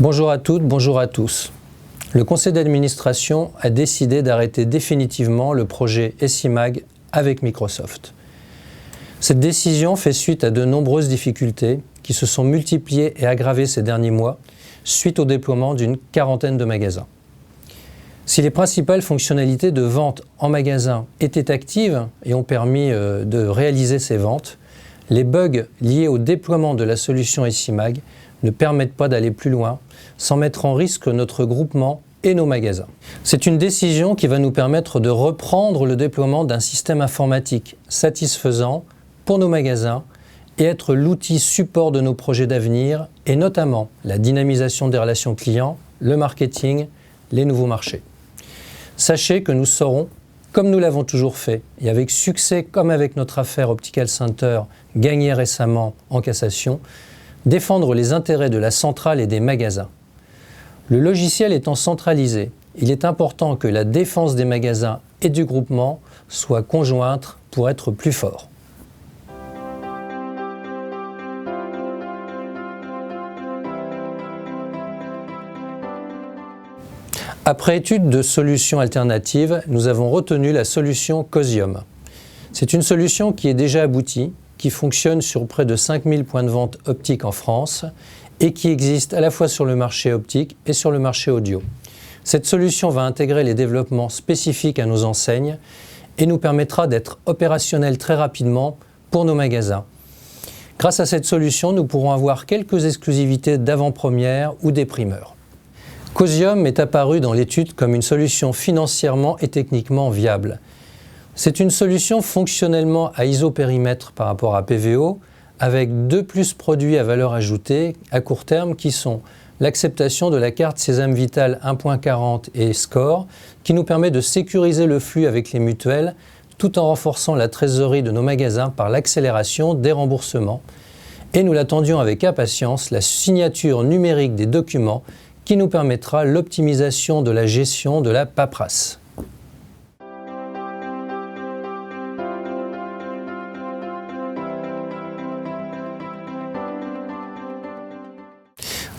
Bonjour à toutes, bonjour à tous. Le conseil d'administration a décidé d'arrêter définitivement le projet SIMAG avec Microsoft. Cette décision fait suite à de nombreuses difficultés qui se sont multipliées et aggravées ces derniers mois suite au déploiement d'une quarantaine de magasins. Si les principales fonctionnalités de vente en magasin étaient actives et ont permis de réaliser ces ventes, les bugs liés au déploiement de la solution SIMAG ne permettent pas d'aller plus loin sans mettre en risque notre groupement et nos magasins. C'est une décision qui va nous permettre de reprendre le déploiement d'un système informatique satisfaisant pour nos magasins et être l'outil support de nos projets d'avenir et notamment la dynamisation des relations clients, le marketing, les nouveaux marchés. Sachez que nous saurons, comme nous l'avons toujours fait et avec succès comme avec notre affaire Optical Center gagnée récemment en cassation, défendre les intérêts de la centrale et des magasins. Le logiciel étant centralisé, il est important que la défense des magasins et du groupement soit conjointe pour être plus fort. Après étude de solutions alternatives, nous avons retenu la solution Cosium. C'est une solution qui est déjà aboutie, qui fonctionne sur près de 5000 points de vente optiques en France et qui existe à la fois sur le marché optique et sur le marché audio. Cette solution va intégrer les développements spécifiques à nos enseignes et nous permettra d'être opérationnels très rapidement pour nos magasins. Grâce à cette solution, nous pourrons avoir quelques exclusivités d'avant-première ou des primeurs. Cosium est apparu dans l'étude comme une solution financièrement et techniquement viable. C'est une solution fonctionnellement à isopérimètre par rapport à PVO, avec deux produits à valeur ajoutée à court terme qui sont l'acceptation de la carte Sésame Vital 1.40 et Score, qui nous permet de sécuriser le flux avec les mutuelles, tout en renforçant la trésorerie de nos magasins par l'accélération des remboursements. Et nous l'attendions avec impatience, la signature numérique des documents qui nous permettra l'optimisation de la gestion de la paperasse.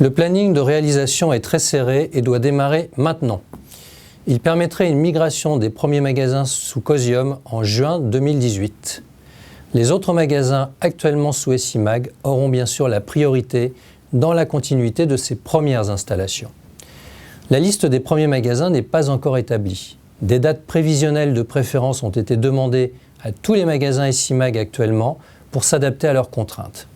Le planning de réalisation est très serré et doit démarrer maintenant. Il permettrait une migration des premiers magasins sous Cosium en juin 2018. Les autres magasins actuellement sous SIMAG auront bien sûr la priorité dans la continuité de ces premières installations. La liste des premiers magasins n'est pas encore établie. Des dates prévisionnelles de préférence ont été demandées à tous les magasins SIMAG actuellement pour s'adapter à leurs contraintes.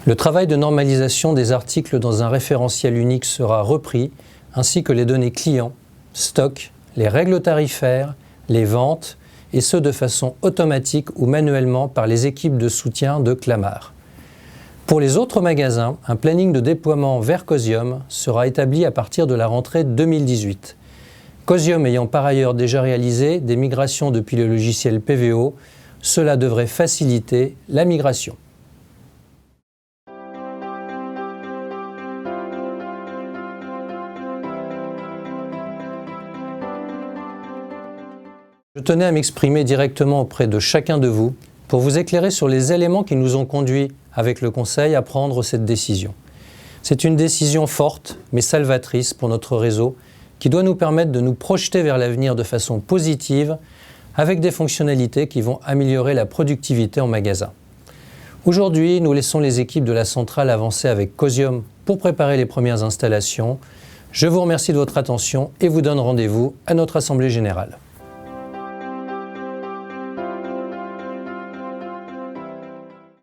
Le travail de normalisation des articles dans un référentiel unique sera repris, ainsi que les données clients, stock, les règles tarifaires, les ventes, et ce de façon automatique ou manuellement par les équipes de soutien de Clamart. Pour les autres magasins, un planning de déploiement vers Cosium sera établi à partir de la rentrée 2018. Cosium ayant par ailleurs déjà réalisé des migrations depuis le logiciel PVO, cela devrait faciliter la migration. Je tenais à m'exprimer directement auprès de chacun de vous pour vous éclairer sur les éléments qui nous ont conduits avec le Conseil à prendre cette décision. C'est une décision forte mais salvatrice pour notre réseau qui doit nous permettre de nous projeter vers l'avenir de façon positive avec des fonctionnalités qui vont améliorer la productivité en magasin. Aujourd'hui, nous laissons les équipes de la centrale avancer avec Cosium pour préparer les premières installations. Je vous remercie de votre attention et vous donne rendez-vous à notre Assemblée Générale.